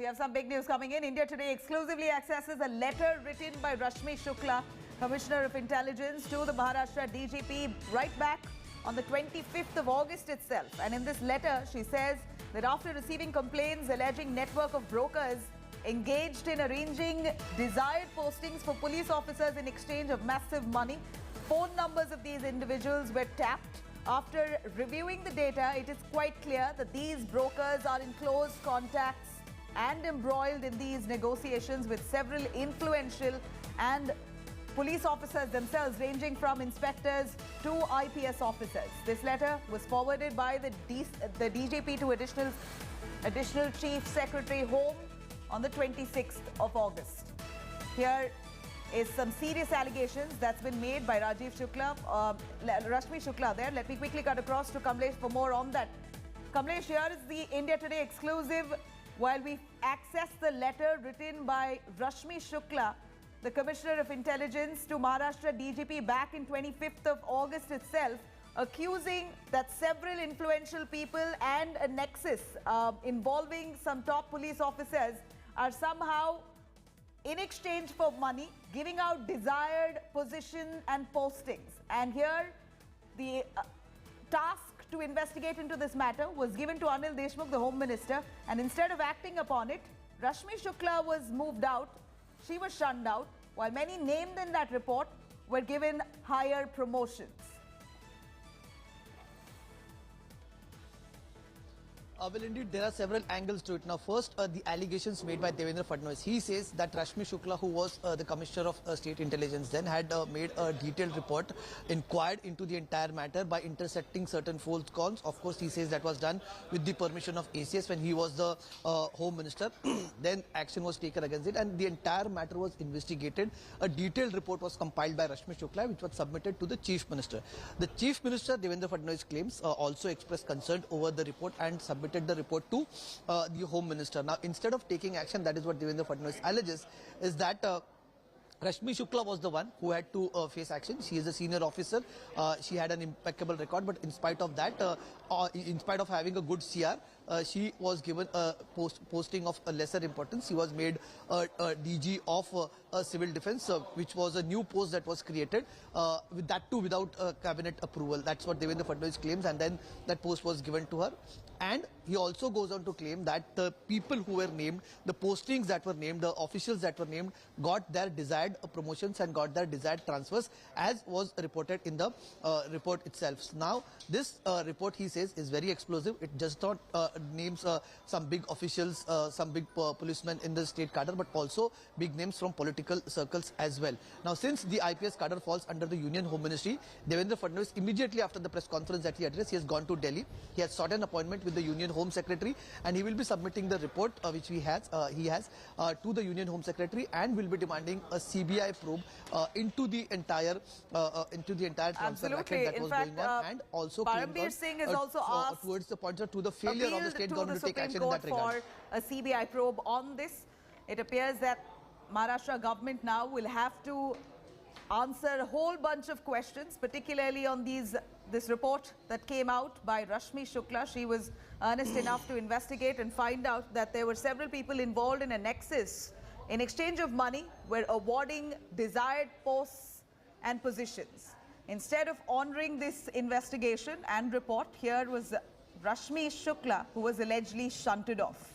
we have some big news coming in. India Today exclusively accesses a letter written by Rashmi Shukla, Commissioner of Intelligence, to the Maharashtra DGP right back on the 25th of August itself. And in this letter, she says that after receiving complaints alleging network of brokers engaged in arranging desired postings for police officers in exchange of massive money, phone numbers of these individuals were tapped. After reviewing the data, it is quite clear that these brokers are in close contacts and embroiled in these negotiations with several influential and police officers themselves, ranging from inspectors to IPS officers. This letter was forwarded by the DGP to Additional Chief Secretary Home on the 26th of August. Here is some serious allegations that's been made by Rashmi Shukla there. Let me quickly cut across to Kamlesh for more on that. Kamlesh, here is the India Today exclusive. While we access the letter written by Rashmi Shukla, the Commissioner of Intelligence, to Maharashtra DGP back in 25th of August itself, accusing that several influential people and a nexus involving some top police officers are somehow, in exchange for money, giving out desired position and postings. And here, the task to investigate into this matter was given to Anil Deshmukh, the Home Minister, and instead of acting upon it, Rashmi Shukla was moved out. She was shunned out, while many named in that report were given higher promotions. Well, indeed, there are several angles to it. Now, first, the allegations made by Devendra Fadnavis. He says that Rashmi Shukla, who was the Commissioner of State Intelligence then, had made a detailed report, inquired into the entire matter by intercepting certain phone calls. Of course, he says that was done with the permission of ACS when he was the Home Minister. Then action was taken against it and the entire matter was investigated. A detailed report was compiled by Rashmi Shukla, which was submitted to the Chief Minister. The Chief Minister, Devendra Fadnavis, claims also expressed concern over the report and submitted the report to the Home Minister. Now, instead of taking action, that is what Devendra Fadnavis alleges, is that Rashmi Shukla was the one who had to face action. She is a senior officer. She had an impeccable record, but in spite of that, in spite of having a good CR, she was given a posting of a lesser importance. She was made a DG of Civil Defence, which was a new post that was created, with that too without cabinet approval. That's what Devendra Fadnavis claims, and then that post was given to her. And he also goes on to claim that the people who were named, the postings that were named, the officials that were named, got their desired promotions and got their desired transfers, as was reported in the report itself. Now, this report, he says, is very explosive. It just not names some big officials, some big policemen in the state cadre, but also big names from political circles as well. Now, since the IPS cadre falls under the Union Home Ministry, Devendra Fadnavis, immediately after the press conference that he addressed, he has gone to Delhi. He has sought an appointment with the Union Home Secretary, and he will be submitting the report which he has to the Union Home Secretary, and will be demanding a CBI probe into the entire transfer racket that was going on, and also Parambir Singh has also asked towards the pointer to the failure of the state government to take action in that regard. For a CBI probe on this. It appears that Maharashtra government now will have to answer a whole bunch of questions, particularly on this report that came out by Rashmi Shukla. She was earnest enough to investigate and find out that there were several people involved in a nexus in exchange of money, were awarding desired posts and positions. Instead of honoring this investigation and report, here was Rashmi Shukla, who was allegedly shunted off.